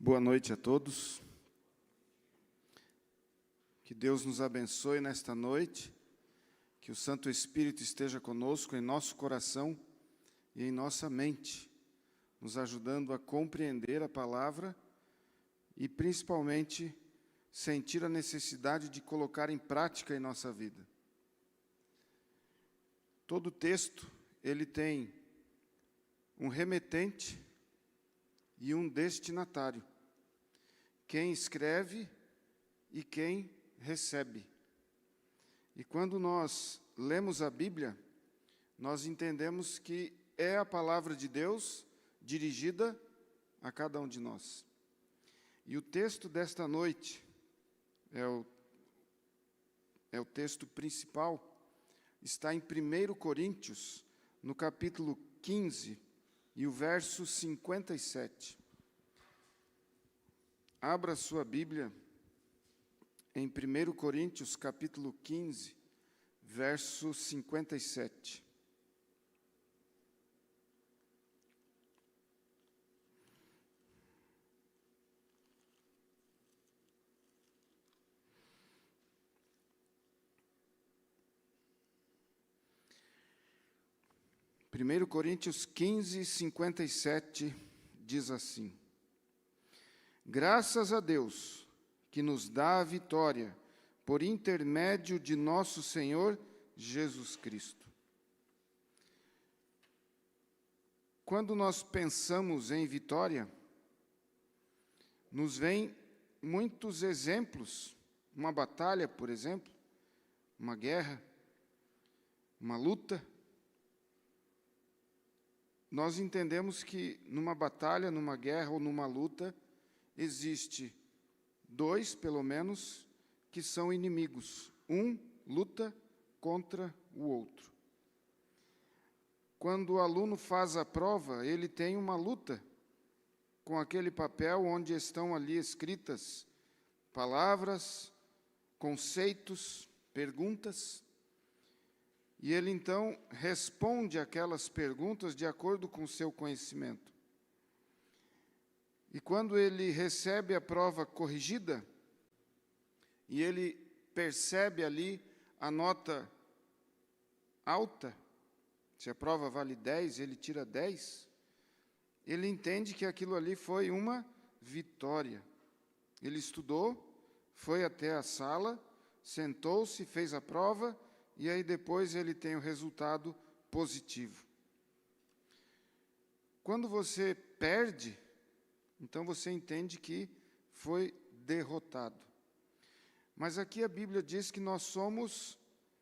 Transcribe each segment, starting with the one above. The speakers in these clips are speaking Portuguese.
Boa noite a todos. Que Deus nos abençoe nesta noite, que o Santo Espírito esteja conosco em nosso coração e em nossa mente, nos ajudando a compreender a palavra e, principalmente, sentir a necessidade de colocar em prática em nossa vida. Todo texto, ele tem um remetente e um destinatário. Quem escreve e quem recebe. E quando nós lemos a Bíblia, nós entendemos que é a palavra de Deus dirigida a cada um de nós. E o texto desta noite é o texto principal, está em 1 Coríntios, no capítulo 15, e o verso 57. Abra sua Bíblia em 1 Coríntios, capítulo 15, verso 57. Primeiro Coríntios 15, 57 diz assim: Graças a Deus, que nos dá a vitória, por intermédio de nosso Senhor Jesus Cristo. Quando nós pensamos em vitória, nos vêm muitos exemplos, uma batalha, por exemplo, uma guerra, uma luta. Nós entendemos que numa batalha, numa guerra ou numa luta, existe dois, pelo menos, que são inimigos. Um luta contra o outro. Quando o aluno faz a prova, ele tem uma luta com aquele papel onde estão ali escritas palavras, conceitos, perguntas, e ele então responde aquelas perguntas de acordo com o seu conhecimento. E quando ele recebe a prova corrigida, e ele percebe ali a nota alta, se a prova vale 10, ele tira 10, ele entende que aquilo ali foi uma vitória. Ele estudou, foi até a sala, sentou-se, fez a prova, e aí depois ele tem o resultado positivo. Quando você perde, então você entende que foi derrotado. Mas aqui a Bíblia diz que nós somos,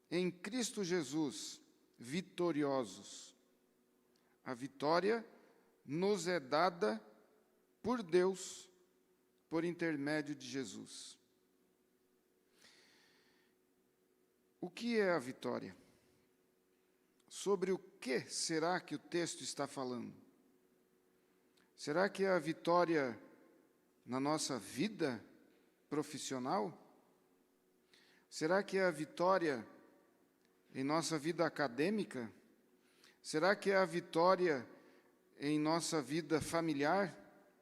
em Cristo Jesus, vitoriosos. A vitória nos é dada por Deus, por intermédio de Jesus. O que é a vitória? Sobre o que será que o texto está falando? Será que é a vitória na nossa vida profissional? Será que é a vitória em nossa vida acadêmica? Será que é a vitória em nossa vida familiar?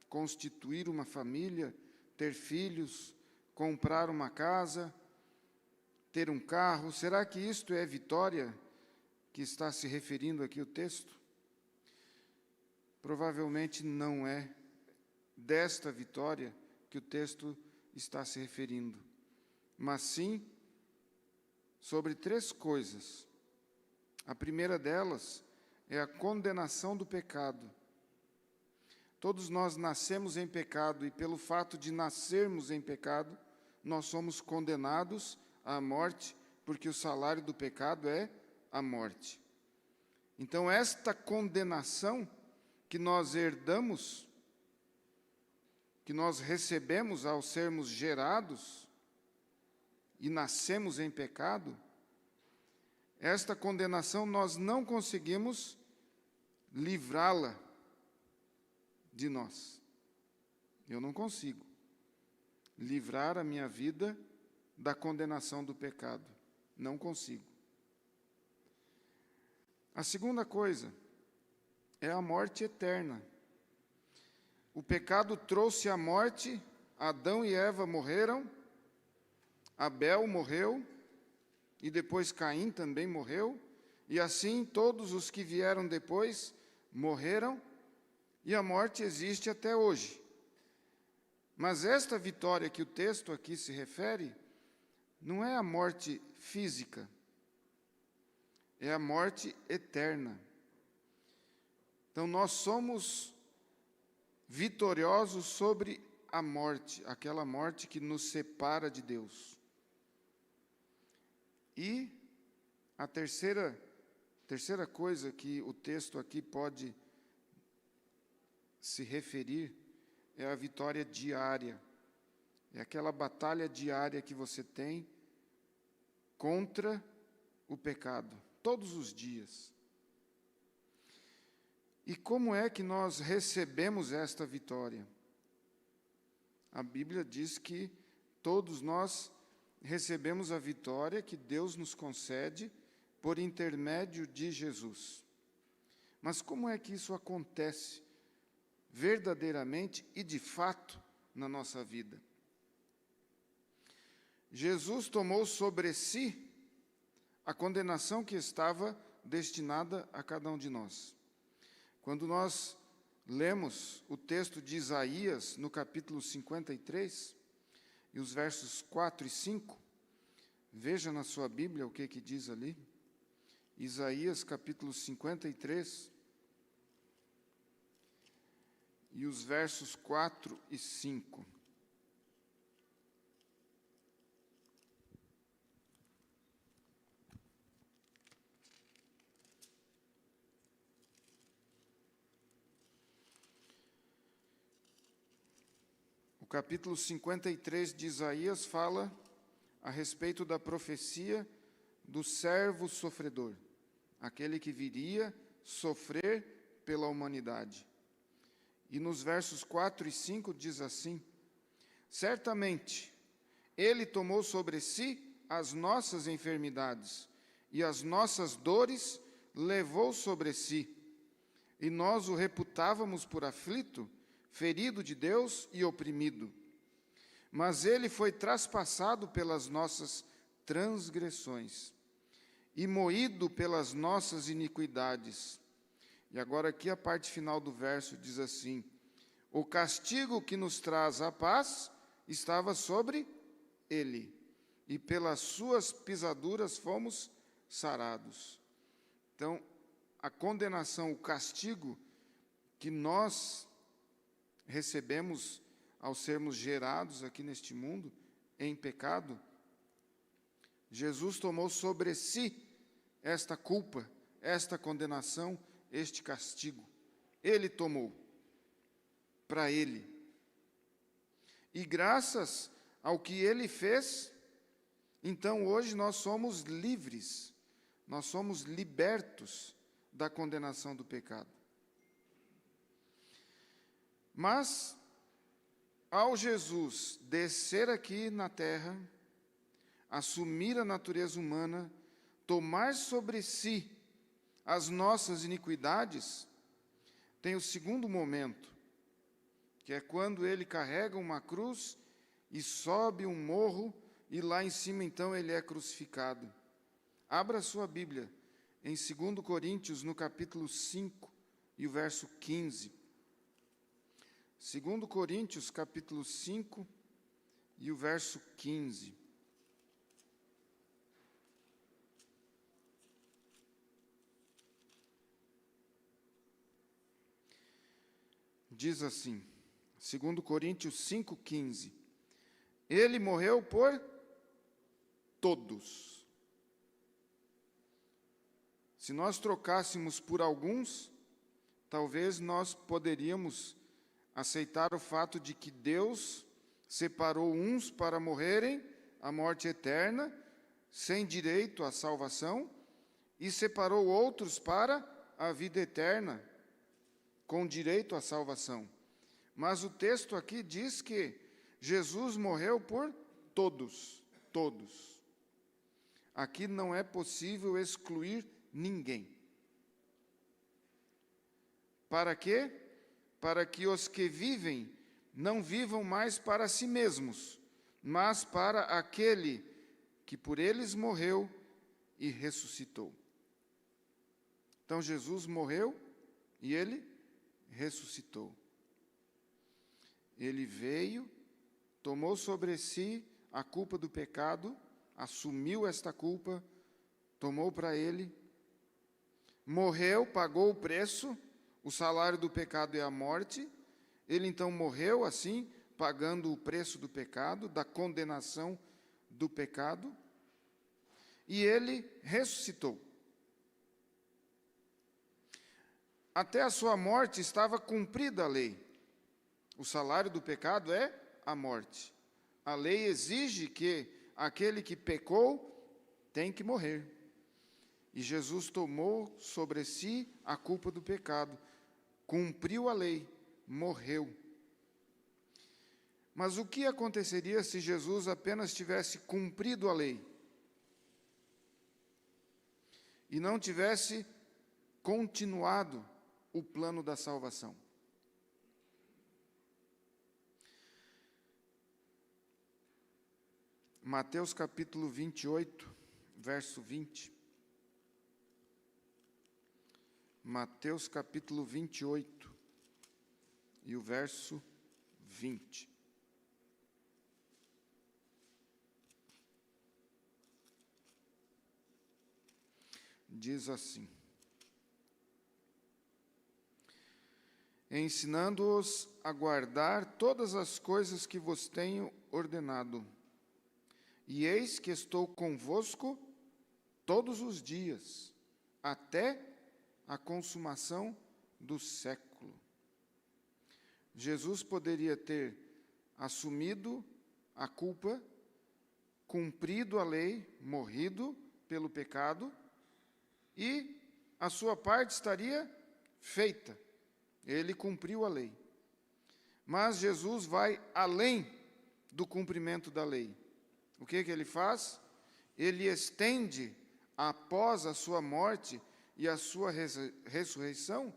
Constituir uma família, ter filhos, comprar uma casa, ter um carro? Será que isto é vitória que está se referindo aqui o texto? Provavelmente não é desta vitória que o texto está se referindo, mas sim sobre três coisas. A primeira delas é a condenação do pecado. Todos nós nascemos em pecado e, pelo fato de nascermos em pecado, nós somos condenados à morte, porque o salário do pecado é a morte. Então, esta condenação que nós herdamos, que nós recebemos ao sermos gerados e nascemos em pecado, esta condenação nós não conseguimos livrá-la de nós. Eu não consigo livrar a minha vida da condenação do pecado. Não consigo. A segunda coisa é a morte eterna. O pecado trouxe a morte, Adão e Eva morreram, Abel morreu, e depois Caim também morreu, e assim todos os que vieram depois morreram, e a morte existe até hoje. Mas esta vitória que o texto aqui se refere, não é a morte física, é a morte eterna. Então nós somos vitoriosos sobre a morte, aquela morte que nos separa de Deus. E a terceira coisa que o texto aqui pode se referir é a vitória diária. É aquela batalha diária que você tem contra o pecado, todos os dias. E como é que nós recebemos esta vitória? A Bíblia diz que todos nós recebemos a vitória que Deus nos concede por intermédio de Jesus. Mas como é que isso acontece verdadeiramente e de fato na nossa vida? Jesus tomou sobre si a condenação que estava destinada a cada um de nós. Quando nós lemos o texto de Isaías, no capítulo 53, e os versos 4 e 5, veja na sua Bíblia o que diz ali. Isaías, capítulo 53, e os versos 4 e 5. O capítulo 53 de Isaías fala a respeito da profecia do servo sofredor, aquele que viria sofrer pela humanidade. E nos versos 4 e 5 diz assim: certamente, ele tomou sobre si as nossas enfermidades, e as nossas dores levou sobre si. E nós o reputávamos por aflito, ferido de Deus e oprimido. Mas ele foi traspassado pelas nossas transgressões, e moído pelas nossas iniquidades. E agora aqui a parte final do verso diz assim: o castigo que nos traz a paz estava sobre ele, e pelas suas pisaduras fomos sarados. Então, a condenação, o castigo que nós recebemos ao sermos gerados aqui neste mundo em pecado, Jesus tomou sobre si esta culpa, esta condenação, este castigo. Ele tomou para ele. E graças ao que ele fez, então hoje nós somos livres, nós somos libertos da condenação do pecado. Mas, ao Jesus descer aqui na terra, assumir a natureza humana, tomar sobre si as nossas iniquidades, tem o segundo momento, que é quando ele carrega uma cruz e sobe um morro, e lá em cima então ele é crucificado. Abra a sua Bíblia em 2 Coríntios, no capítulo 5, e o verso 15. 2 Coríntios, capítulo 5, e o verso 15. Diz assim, 2 Coríntios 5,15: ele morreu por todos. Se nós trocássemos por alguns, talvez nós poderíamos aceitar o fato de que Deus separou uns para morrerem a morte eterna, sem direito à salvação, e separou outros para a vida eterna, com direito à salvação. Mas o texto aqui diz que Jesus morreu por todos, todos. Aqui não é possível excluir ninguém. Para quê? para que os que vivem não vivam mais para si mesmos, mas para aquele que por eles morreu e ressuscitou. Então Jesus morreu e ele ressuscitou. Ele veio, tomou sobre si a culpa do pecado, assumiu esta culpa, tomou para ele, morreu, pagou o preço, o salário do pecado é a morte. Ele então morreu assim, pagando o preço do pecado, da condenação do pecado, e ele ressuscitou. Até a sua morte estava cumprida a lei. O salário do pecado é a morte. A lei exige que aquele que pecou tem que morrer. E Jesus tomou sobre si a culpa do pecado, cumpriu a lei, morreu. Mas o que aconteceria se Jesus apenas tivesse cumprido a lei e não tivesse continuado o plano da salvação? Mateus capítulo 28, verso 20. Mateus capítulo 28 e o verso 20. Diz assim: ensinando-os a guardar todas as coisas que vos tenho ordenado. E eis que estou convosco todos os dias, até a consumação do século. Jesus poderia ter assumido a culpa, cumprido a lei, morrido pelo pecado, e a sua parte estaria feita. Ele cumpriu a lei. Mas Jesus vai além do cumprimento da lei. O que ele faz? Ele estende, após a sua morte e a sua ressurreição,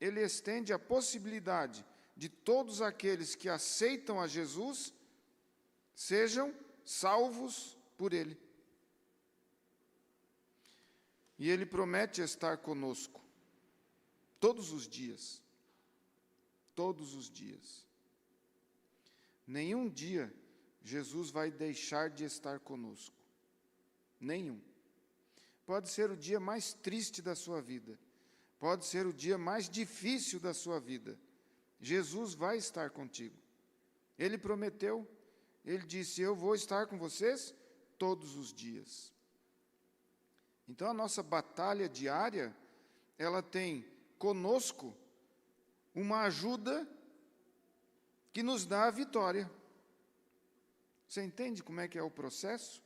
ele estende a possibilidade de todos aqueles que aceitam a Jesus sejam salvos por ele. E ele promete estar conosco todos os dias. Todos os dias. Nenhum dia Jesus vai deixar de estar conosco. Nenhum. Pode ser o dia mais triste da sua vida. Pode ser o dia mais difícil da sua vida. Jesus vai estar contigo. Ele prometeu, ele disse: eu vou estar com vocês todos os dias. Então a nossa batalha diária, ela tem conosco uma ajuda que nos dá a vitória. Você entende como é que é o processo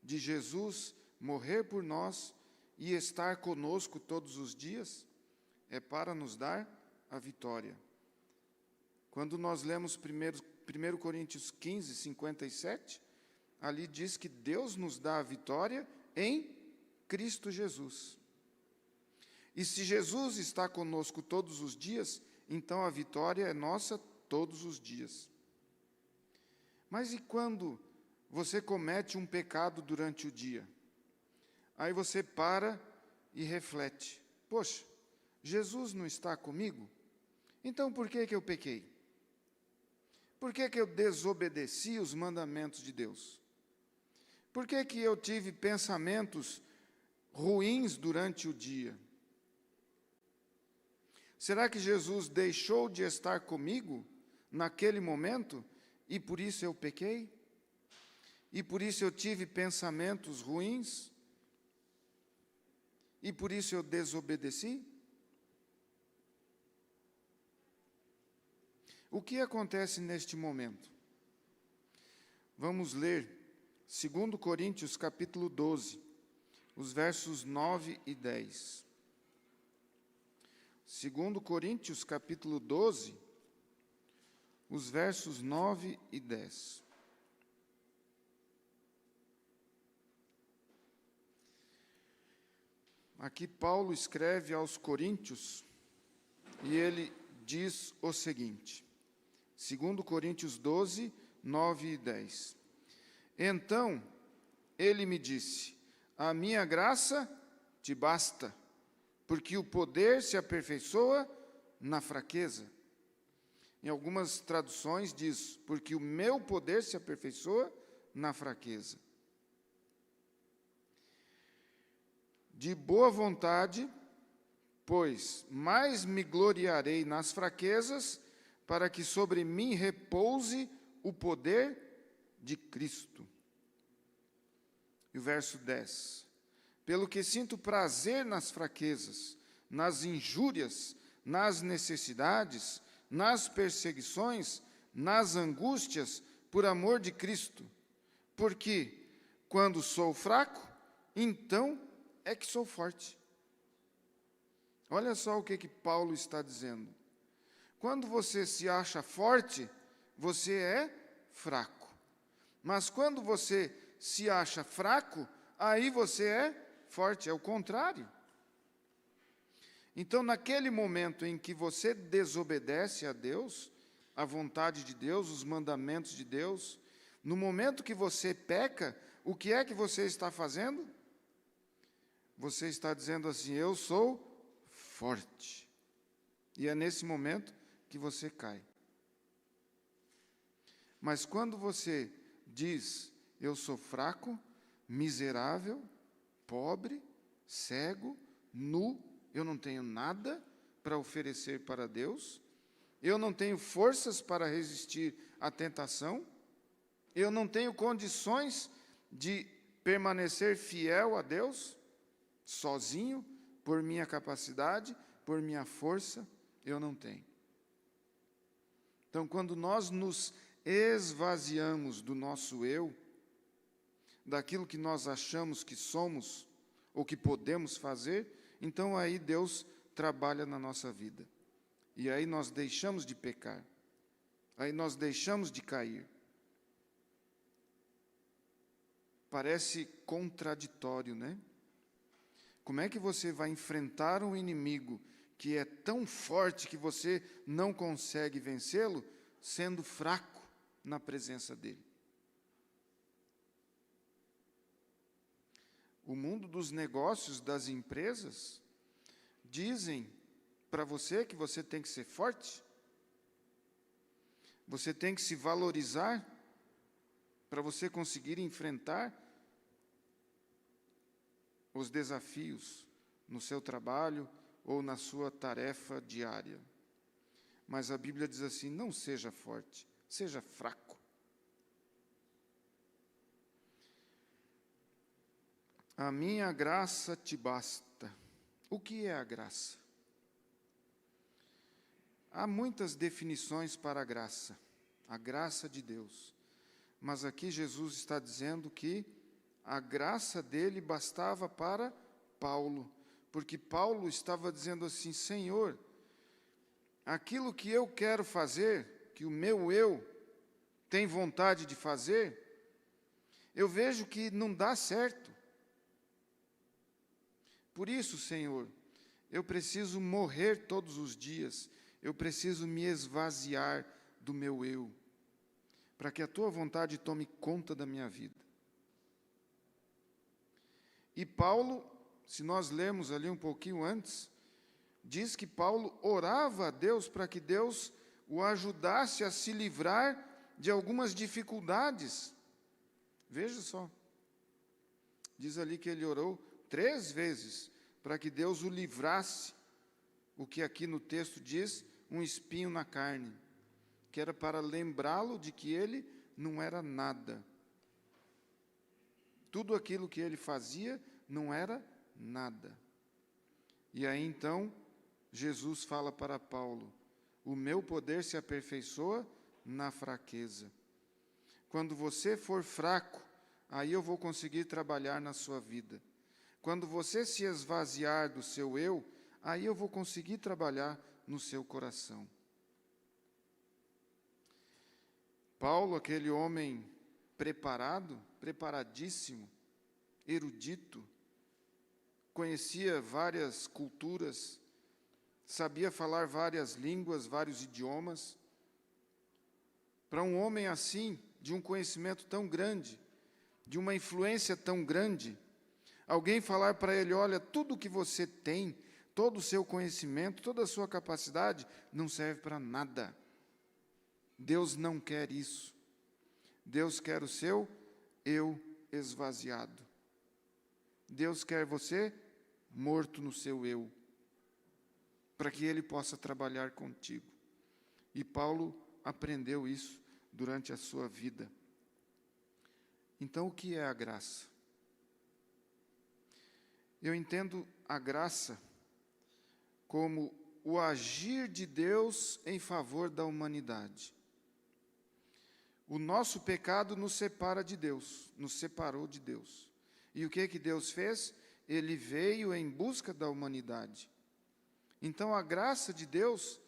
de Jesus morrer por nós e estar conosco todos os dias? É para nos dar a vitória. Quando nós lemos 1 Coríntios 15, 57, ali diz que Deus nos dá a vitória em Cristo Jesus. E se Jesus está conosco todos os dias, então a vitória é nossa todos os dias. Mas e quando você comete um pecado durante o dia? Aí você para e reflete: poxa, Jesus não está comigo? Então por que eu pequei? Por que eu desobedeci os mandamentos de Deus? Por que eu tive pensamentos ruins durante o dia? Será que Jesus deixou de estar comigo naquele momento e por isso eu pequei? E por isso eu tive pensamentos ruins? E por isso eu desobedeci? O que acontece neste momento? Vamos ler 2 Coríntios capítulo 12, os versos 9 e 10. 2 Coríntios capítulo 12, os versos 9 e 10. Aqui Paulo escreve aos Coríntios e ele diz o seguinte, 2 Coríntios 12, 9 e 10. Então, ele me disse, a minha graça te basta, porque o poder se aperfeiçoa na fraqueza. Em algumas traduções diz, porque o meu poder se aperfeiçoa na fraqueza. De boa vontade, pois mais me gloriarei nas fraquezas, para que sobre mim repouse o poder de Cristo. E o verso 10. Pelo que sinto prazer nas fraquezas, nas injúrias, nas necessidades, nas perseguições, nas angústias, por amor de Cristo. Porque, quando sou fraco, então é que sou forte. Olha só o que Paulo está dizendo. Quando você se acha forte, você é fraco. Mas quando você se acha fraco, aí você é forte, é o contrário. Então, naquele momento em que você desobedece a Deus, a vontade de Deus, os mandamentos de Deus, no momento que você peca, o que é que você está fazendo? Você está dizendo assim, eu sou forte. E é nesse momento que você cai. Mas quando você diz, eu sou fraco, miserável, pobre, cego, nu, eu não tenho nada para oferecer para Deus, eu não tenho forças para resistir à tentação, eu não tenho condições de permanecer fiel a Deus, sozinho, por minha capacidade, por minha força, eu não tenho. Então, quando nós nos esvaziamos do nosso eu, daquilo que nós achamos que somos ou que podemos fazer, então aí Deus trabalha na nossa vida. E aí nós deixamos de pecar. Aí nós deixamos de cair. Parece contraditório, né? Como é que você vai enfrentar um inimigo que é tão forte que você não consegue vencê-lo, sendo fraco na presença dele? O mundo dos negócios, das empresas, dizem para você que você tem que ser forte, você tem que se valorizar para você conseguir enfrentar os desafios no seu trabalho ou na sua tarefa diária. Mas a Bíblia diz assim, não seja forte, seja fraco. A minha graça te basta. O que é a graça? Há muitas definições para a graça de Deus. Mas aqui Jesus está dizendo que a graça dele bastava para Paulo, porque Paulo estava dizendo assim, Senhor, aquilo que eu quero fazer, que o meu eu tem vontade de fazer, eu vejo que não dá certo. Por isso, Senhor, eu preciso morrer todos os dias, eu preciso me esvaziar do meu eu, para que a tua vontade tome conta da minha vida. E Paulo, se nós lermos ali um pouquinho antes, diz que Paulo orava a Deus para que Deus o ajudasse a se livrar de algumas dificuldades. Veja só. Diz ali que ele orou 3 vezes para que Deus o livrasse, o que aqui no texto diz, um espinho na carne, que era para lembrá-lo de que ele não era nada. Tudo aquilo que ele fazia não era nada. E aí então, Jesus fala para Paulo, o meu poder se aperfeiçoa na fraqueza. Quando você for fraco, aí eu vou conseguir trabalhar na sua vida. Quando você se esvaziar do seu eu, aí eu vou conseguir trabalhar no seu coração. Paulo, aquele homem preparado, preparadíssimo, erudito, conhecia várias culturas, sabia falar várias línguas, vários idiomas. Para um homem assim, de um conhecimento tão grande, de uma influência tão grande, alguém falar para ele: olha, tudo que você tem, todo o seu conhecimento, toda a sua capacidade, não serve para nada. Deus não quer isso. Deus quer o seu eu esvaziado. Deus quer você morto no seu eu, para que Ele possa trabalhar contigo. E Paulo aprendeu isso durante a sua vida. Então, o que é a graça? Eu entendo a graça como o agir de Deus em favor da humanidade. O nosso pecado nos separa de Deus, nos separou de Deus. E o que Deus fez? Ele veio em busca da humanidade. Então, a graça de Deus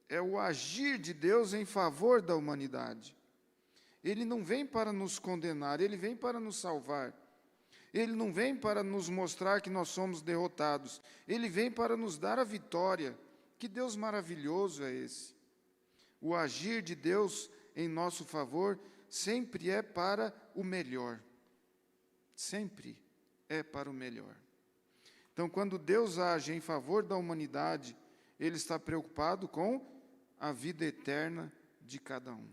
é o agir de Deus em favor da humanidade. Ele não vem para nos condenar, Ele vem para nos salvar. Ele não vem para nos mostrar que nós somos derrotados. Ele vem para nos dar a vitória. Que Deus maravilhoso é esse! O agir de Deus em nosso favor sempre é para o melhor. Sempre é para o melhor. Então, quando Deus age em favor da humanidade, Ele está preocupado com a vida eterna de cada um.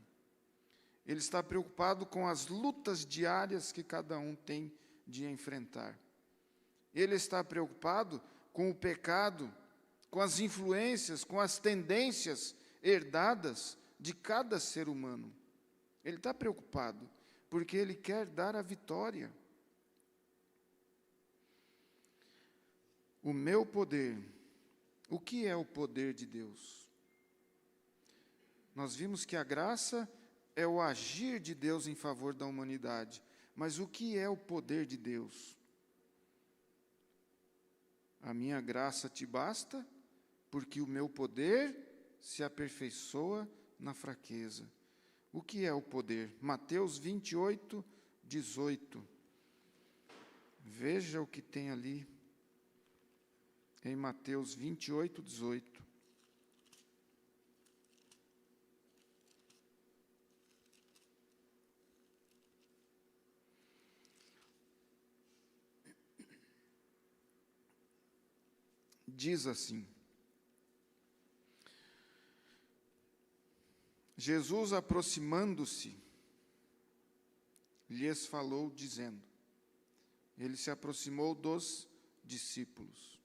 Ele está preocupado com as lutas diárias que cada um tem de enfrentar. Ele está preocupado com o pecado, com as influências, com as tendências herdadas de cada ser humano. Ele está preocupado, porque Ele quer dar a vitória. O meu poder. O que é o poder de Deus? Nós vimos que a graça é o agir de Deus em favor da humanidade. Mas o que é o poder de Deus? A minha graça te basta, porque o meu poder se aperfeiçoa na fraqueza. O que é o poder? Mateus 28, 18. Veja o que tem ali. Em Mateus 28, 18. Diz assim: Jesus, aproximando-se, lhes falou, dizendo, ele se aproximou dos discípulos.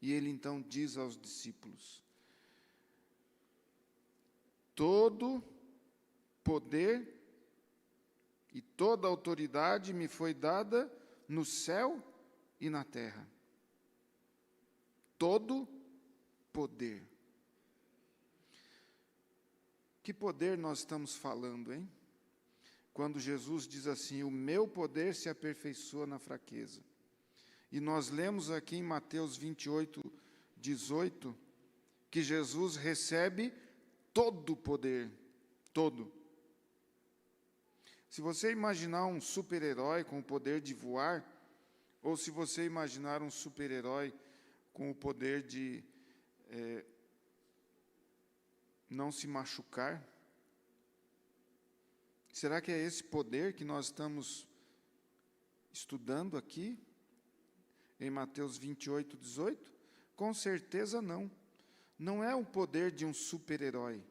E ele então diz aos discípulos: todo poder e toda autoridade me foi dada no céu e na terra. Todo poder. Que poder nós estamos falando, hein? Quando Jesus diz assim: o meu poder se aperfeiçoa na fraqueza. E nós lemos aqui em Mateus 28, 18, que Jesus recebe todo o poder, todo. Se você imaginar um super-herói com o poder de voar, ou se você imaginar um super-herói com o poder de não se machucar, será que é esse poder que nós estamos estudando aqui, em Mateus 28, 18? Com certeza não. Não é o poder de um super-herói,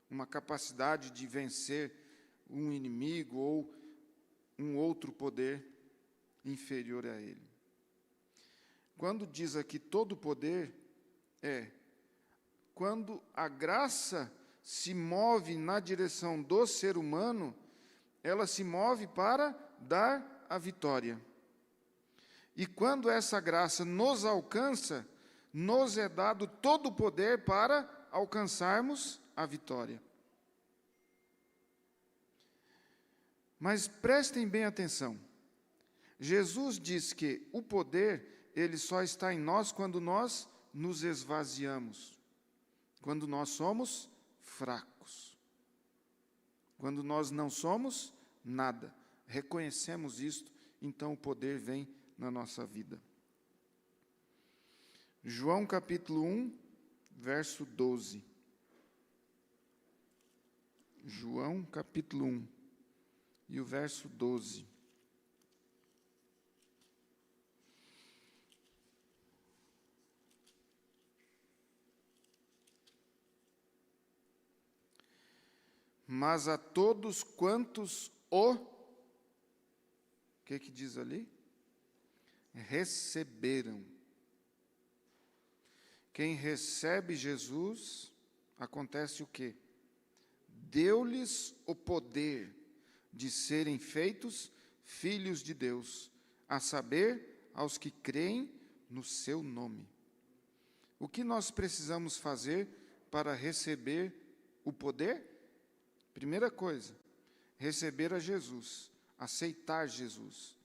uma capacidade de vencer um inimigo ou um outro poder inferior a ele. Quando diz aqui todo poder, quando a graça se move na direção do ser humano, ela se move para dar a vitória. E quando essa graça nos alcança, nos é dado todo o poder para alcançarmos a vitória. Mas prestem bem atenção. Jesus diz que o poder, ele só está em nós quando nós nos esvaziamos, quando nós somos fracos, quando nós não somos nada. Reconhecemos isto, então o poder vem na nossa vida. João capítulo 1, verso 12. João, capítulo 1, e o verso 12. Mas a todos quantos o que diz ali? Receberam. Quem recebe Jesus, acontece o quê? Deu-lhes o poder de serem feitos filhos de Deus, a saber, aos que creem no seu nome. O que nós precisamos fazer para receber o poder? Primeira coisa, receber a Jesus, aceitar Jesus.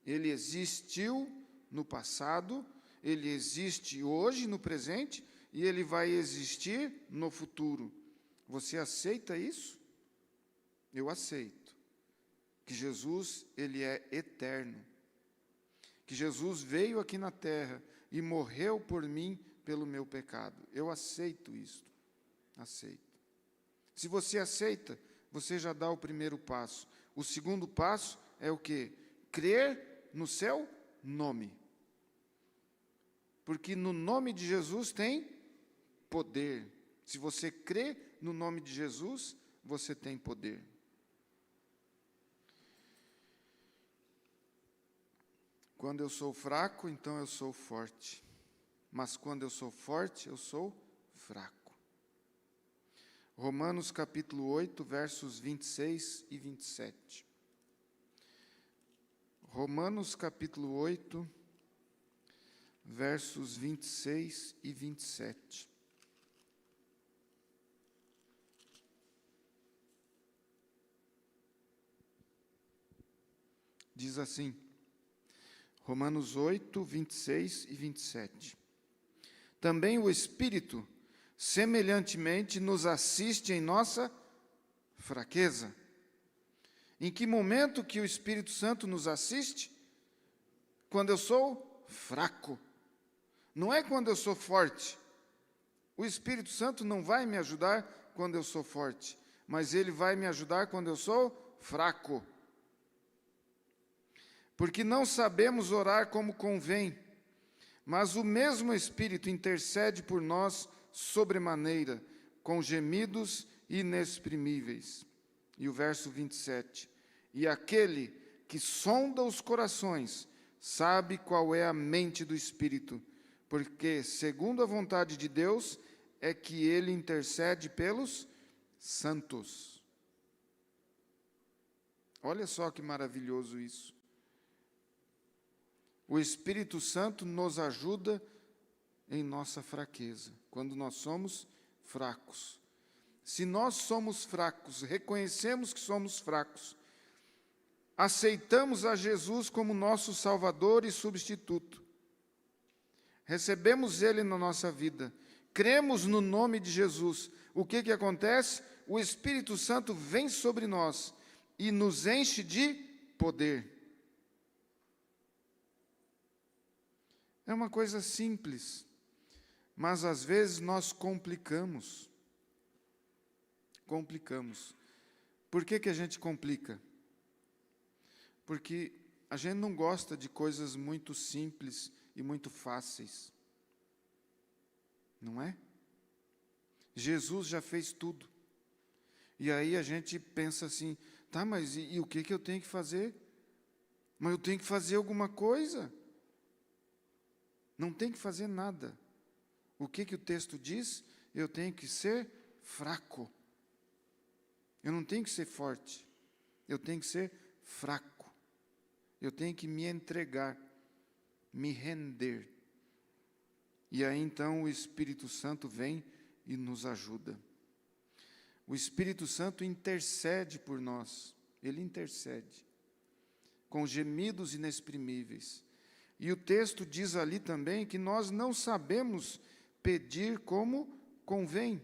Ele existiu no passado, ele existe hoje, no presente, e ele vai existir no futuro. Você aceita isso? Eu aceito. Que Jesus, ele é eterno. Que Jesus veio aqui na terra e morreu por mim pelo meu pecado. Eu aceito isso. Aceito. Se você aceita, você já dá o primeiro passo. O segundo passo é o quê? Crer no seu nome. Porque no nome de Jesus tem poder. Se você crê no nome de Jesus, você tem poder. Quando eu sou fraco, então eu sou forte. Mas quando eu sou forte, eu sou fraco. Romanos capítulo 8, versos 26 e 27. Romanos capítulo 8, versos 26 e 27. Diz assim, Romanos 8, 26 e 27. Também o Espírito, semelhantemente, nos assiste em nossa fraqueza. Em que momento que o Espírito Santo nos assiste? Quando eu sou fraco. Não é quando eu sou forte. O Espírito Santo não vai me ajudar quando eu sou forte, mas ele vai me ajudar quando eu sou fraco. Porque não sabemos orar como convém, mas o mesmo Espírito intercede por nós sobremaneira, com gemidos inexprimíveis. E o verso 27. E aquele que sonda os corações sabe qual é a mente do Espírito, porque, segundo a vontade de Deus, é que ele intercede pelos santos. Olha só que maravilhoso isso. O Espírito Santo nos ajuda em nossa fraqueza, quando nós somos fracos. Se nós somos fracos, reconhecemos que somos fracos, aceitamos a Jesus como nosso Salvador e substituto, recebemos Ele na nossa vida, cremos no nome de Jesus, o que acontece? O Espírito Santo vem sobre nós e nos enche de poder. É uma coisa simples, mas às vezes nós complicamos. Por que a gente complica? Porque a gente não gosta de coisas muito simples e muito fáceis. Não é? Jesus já fez tudo. E aí a gente pensa assim, tá, mas e o que eu tenho que fazer? Mas eu tenho que fazer alguma coisa. Não tem que fazer nada. O que o texto diz? Eu tenho que ser fraco. Eu não tenho que ser forte. Eu tenho que ser fraco. Eu tenho que me entregar, me render. E aí então o Espírito Santo vem e nos ajuda. O Espírito Santo intercede por nós. Ele intercede. Com gemidos inexprimíveis. E o texto diz ali também que nós não sabemos pedir como convém,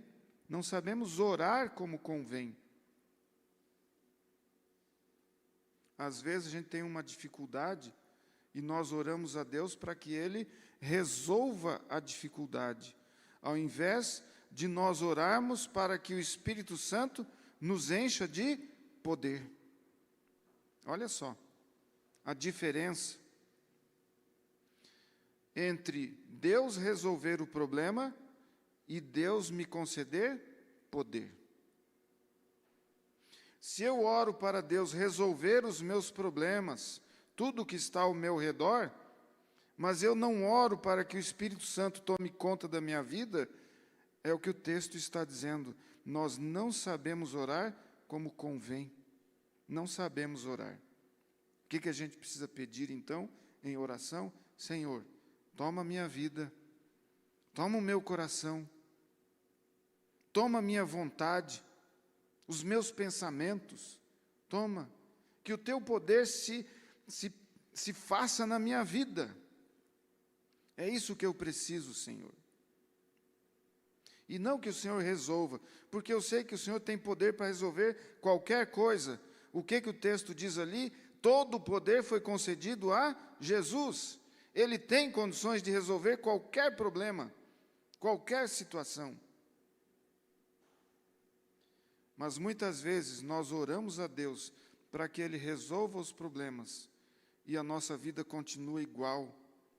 não sabemos orar como convém. Às vezes a gente tem uma dificuldade e nós oramos a Deus para que Ele resolva a dificuldade. ao invés de nós orarmos para que o Espírito Santo nos encha de poder. Olha só a diferença entre Deus resolver o problema e Deus me conceder poder. Se eu oro para Deus resolver os meus problemas, tudo que está ao meu redor, mas eu não oro para que o Espírito Santo tome conta da minha vida, é o que o texto está dizendo. Nós não sabemos orar como convém. Não sabemos orar. O que a gente precisa pedir, então, em oração? Senhor, toma a minha vida, toma o meu coração, toma a minha vontade, os meus pensamentos, toma, que o teu poder se faça na minha vida. É isso que eu preciso, Senhor. E não que o Senhor resolva, porque eu sei que o Senhor tem poder para resolver qualquer coisa. O que o texto diz ali? Todo o poder foi concedido a Jesus. Ele tem condições de resolver qualquer problema, qualquer situação. Mas muitas vezes nós oramos a Deus para que Ele resolva os problemas e a nossa vida continua igual,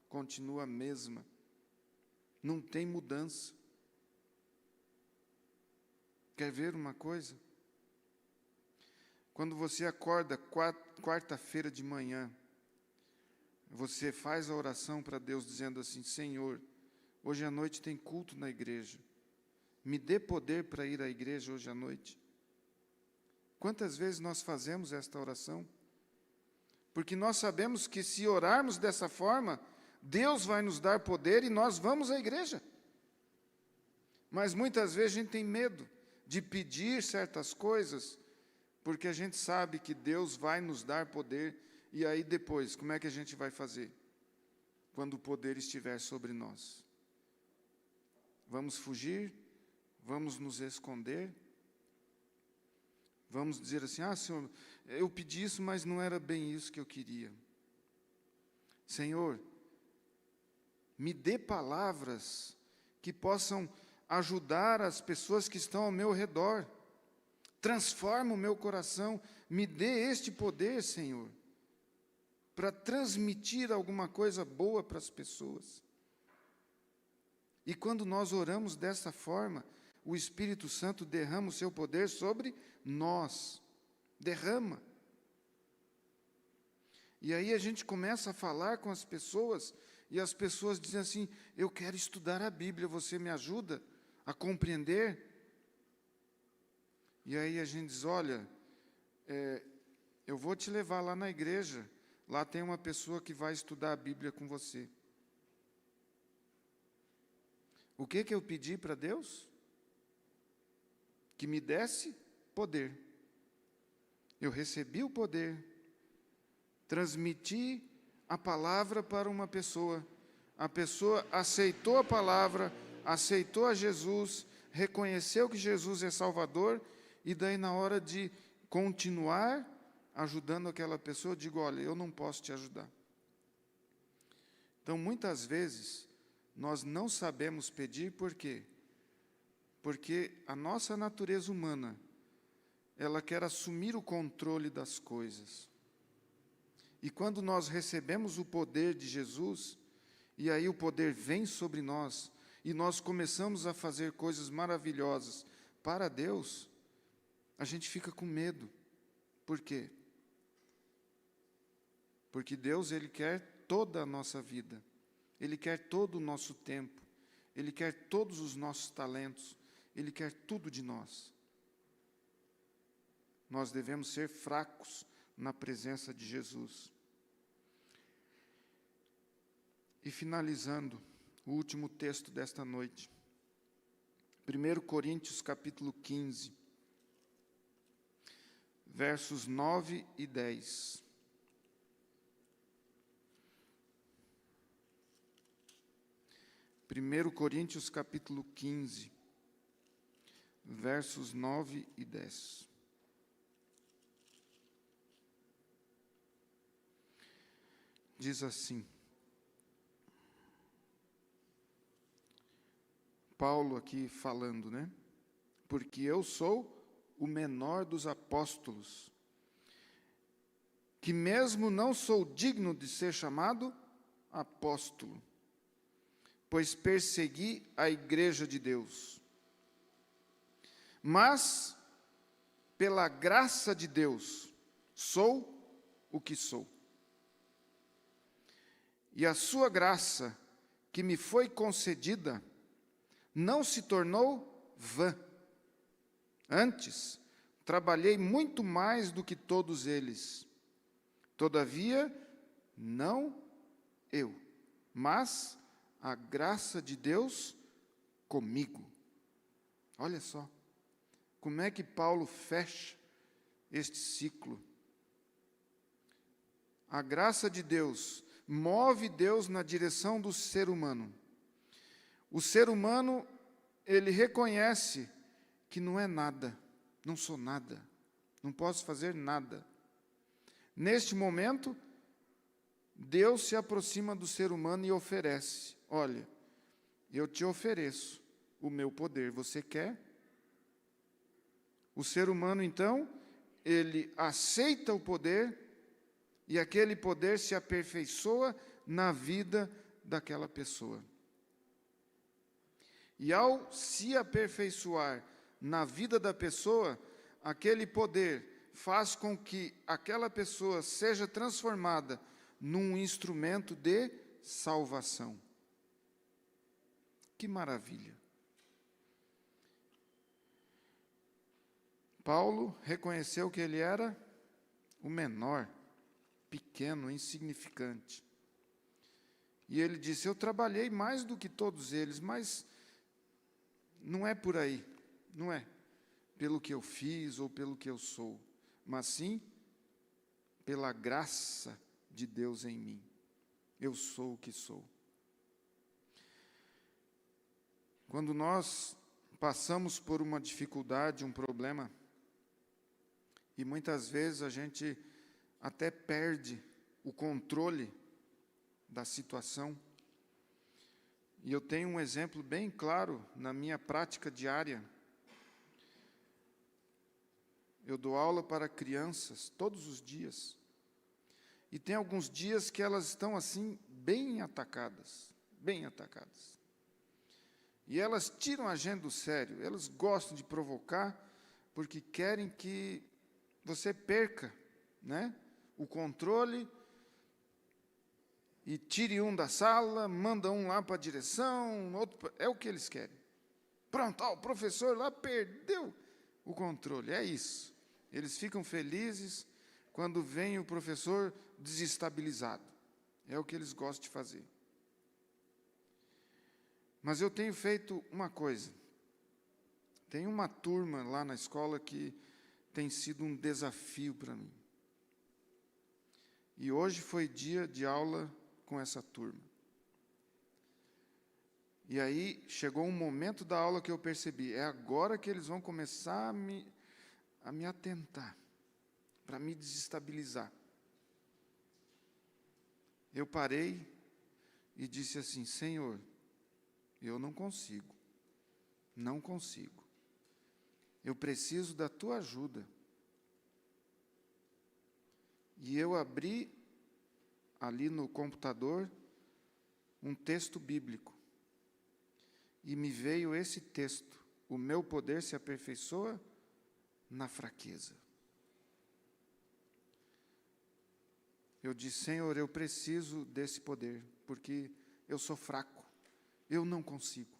continua a mesma. Não tem mudança. Quer ver uma coisa? Quando você acorda quarta-feira de manhã, você faz a oração para Deus dizendo assim: Senhor, hoje à noite tem culto na igreja. Me dê poder para ir à igreja hoje à noite. Quantas vezes nós fazemos esta oração? Porque nós sabemos que se orarmos dessa forma, Deus vai nos dar poder e nós vamos à igreja. Mas muitas vezes a gente tem medo de pedir certas coisas, porque a gente sabe que Deus vai nos dar poder, e aí depois, como é que a gente vai fazer? Quando o poder estiver sobre nós. Vamos fugir? Vamos nos esconder? Vamos dizer assim: Senhor, eu pedi isso, mas não era bem isso que eu queria. Senhor, me dê palavras que possam ajudar as pessoas que estão ao meu redor. Transforma o meu coração, me dê este poder, Senhor, para transmitir alguma coisa boa para as pessoas. E quando nós oramos dessa forma, o Espírito Santo derrama o seu poder sobre nós. Derrama. E aí a gente começa a falar com as pessoas, e as pessoas dizem assim: eu quero estudar a Bíblia, você me ajuda a compreender? E aí a gente diz: olha, eu vou te levar lá na igreja, lá tem uma pessoa que vai estudar a Bíblia com você. O que eu pedi para Deus? Que me desse poder. Eu recebi o poder, transmiti a palavra para uma pessoa, a pessoa aceitou a palavra, aceitou a Jesus, reconheceu que Jesus é Salvador, e daí na hora de continuar ajudando aquela pessoa, eu digo: olha, eu não posso te ajudar. Então, muitas vezes, nós não sabemos pedir, por quê? Porque a nossa natureza humana, ela quer assumir o controle das coisas. E quando nós recebemos o poder de Jesus, e aí o poder vem sobre nós, e nós começamos a fazer coisas maravilhosas para Deus, a gente fica com medo. Por quê? Porque Deus, Ele quer toda a nossa vida, Ele quer todo o nosso tempo, Ele quer todos os nossos talentos, Ele quer tudo de nós. Nós devemos ser fracos na presença de Jesus. E finalizando, o último texto desta noite, 1 Coríntios capítulo 15, versos 9 e 10. Primeiro Coríntios capítulo 15, versos 9 e 10. Diz assim: Paulo aqui falando, né? Porque eu sou o menor dos apóstolos, que mesmo não sou digno de ser chamado apóstolo, pois persegui a igreja de Deus. Mas, pela graça de Deus, sou o que sou. E a sua graça, que me foi concedida, não se tornou vã. Antes, trabalhei muito mais do que todos eles. Todavia, não eu, mas a graça de Deus comigo. Olha só, como é que Paulo fecha este ciclo. A graça de Deus move Deus na direção do ser humano. O ser humano, ele reconhece que não é nada, não sou nada, não posso fazer nada. Neste momento, Deus se aproxima do ser humano e oferece: olha, eu te ofereço o meu poder, você quer? O ser humano, então, ele aceita o poder e aquele poder se aperfeiçoa na vida daquela pessoa. E ao se aperfeiçoar na vida da pessoa, aquele poder faz com que aquela pessoa seja transformada num instrumento de salvação. Que maravilha! Paulo reconheceu que ele era o menor, pequeno, insignificante. E ele disse: eu trabalhei mais do que todos eles, mas não é por aí, não é pelo que eu fiz ou pelo que eu sou, mas sim pela graça de Deus em mim. Eu sou o que sou. Quando nós passamos por uma dificuldade, um problema, e muitas vezes a gente até perde o controle da situação. E eu tenho um exemplo bem claro na minha prática diária. Eu dou aula para crianças todos os dias. E tem alguns dias que elas estão assim, bem atacadas, bem atacadas. E elas tiram a gente do sério, elas gostam de provocar, porque querem que você perca, né, o controle e tire um da sala, manda um lá para a direção, outro é o que eles querem. Pronto, ó, o professor lá perdeu o controle, é isso. Eles ficam felizes quando vem o professor desestabilizado. É o que eles gostam de fazer. Mas eu tenho feito uma coisa. Tem uma turma lá na escola que tem sido um desafio para mim. E hoje foi dia de aula com essa turma. E aí chegou um momento da aula que eu percebi, é agora que eles vão começar a me atentar, para me desestabilizar. Eu parei e disse assim: Senhor, eu não consigo, não consigo. Eu preciso da tua ajuda. E eu abri ali no computador um texto bíblico. E me veio esse texto: o meu poder se aperfeiçoa na fraqueza. Eu disse: Senhor, eu preciso desse poder, porque eu sou fraco, eu não consigo.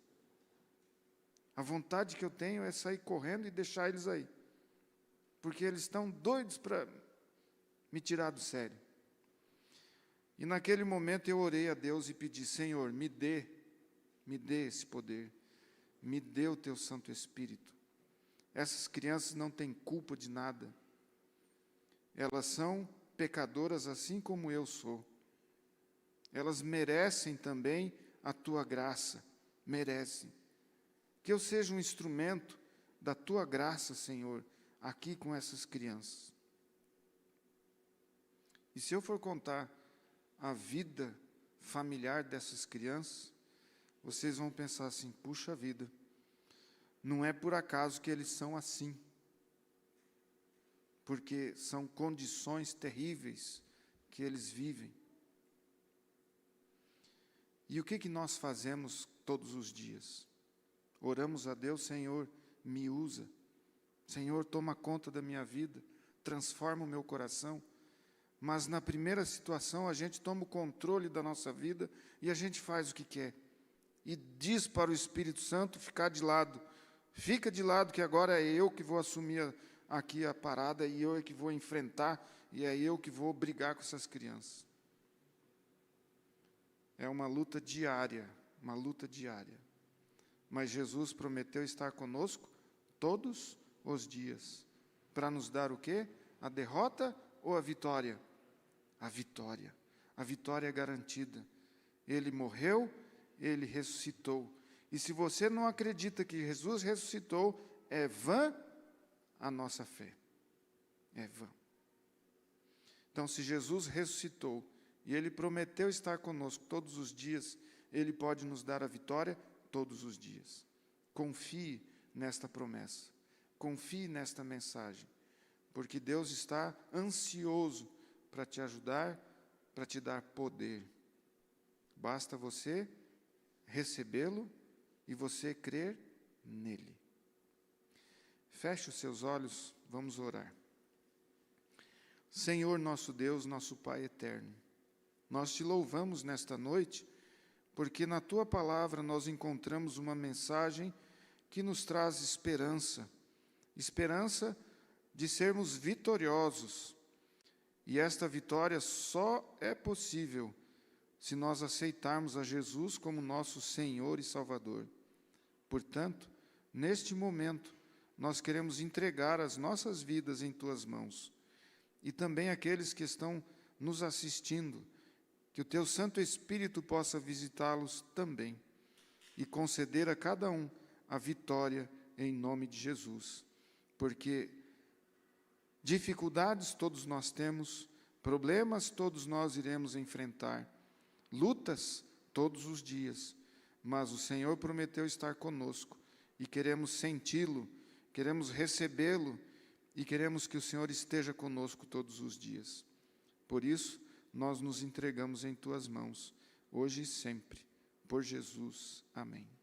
A vontade que eu tenho é sair correndo e deixar eles aí, porque eles estão doidos para me tirar do sério. E naquele momento eu orei a Deus e pedi: Senhor, me dê esse poder, me dê o teu Santo Espírito. Essas crianças não têm culpa de nada, elas são pecadoras assim como eu sou. Elas merecem também a tua graça, merecem. Que eu seja um instrumento da tua graça, Senhor, aqui com essas crianças. E se eu for contar a vida familiar dessas crianças, vocês vão pensar assim: puxa vida, não é por acaso que eles são assim, porque são condições terríveis que eles vivem. E o que nós fazemos todos os dias? Oramos a Deus: Senhor, me usa. Senhor, toma conta da minha vida, transforma o meu coração. Mas na primeira situação, a gente toma o controle da nossa vida e a gente faz o que quer. E diz para o Espírito Santo ficar de lado. Fica de lado, que agora é eu que vou assumir aqui a parada, e eu é que vou enfrentar, e é eu que vou brigar com essas crianças. É uma luta diária, uma luta diária. Mas Jesus prometeu estar conosco todos os dias. Para nos dar o quê? A derrota ou a vitória? A vitória. A vitória é garantida. Ele morreu, Ele ressuscitou. E se você não acredita que Jesus ressuscitou, é vã a nossa fé. É vã. Então, se Jesus ressuscitou e Ele prometeu estar conosco todos os dias, Ele pode nos dar a vitória todos os dias. Confie nesta promessa. Confie nesta mensagem. Porque Deus está ansioso para te ajudar, para te dar poder. Basta você recebê-lo e você crer nele. Feche os seus olhos, vamos orar. Senhor nosso Deus, nosso Pai eterno, nós te louvamos nesta noite, porque na Tua palavra nós encontramos uma mensagem que nos traz esperança, esperança de sermos vitoriosos. E esta vitória só é possível se nós aceitarmos a Jesus como nosso Senhor e Salvador. Portanto, neste momento, nós queremos entregar as nossas vidas em Tuas mãos. E também aqueles que estão nos assistindo, que o Teu Santo Espírito possa visitá-los também e conceder a cada um a vitória em nome de Jesus. Porque dificuldades todos nós temos, problemas todos nós iremos enfrentar, lutas todos os dias, mas o Senhor prometeu estar conosco e queremos senti-lo, queremos recebê-lo e queremos que o Senhor esteja conosco todos os dias. Por isso, nós nos entregamos em Tuas mãos, hoje e sempre, por Jesus. Amém.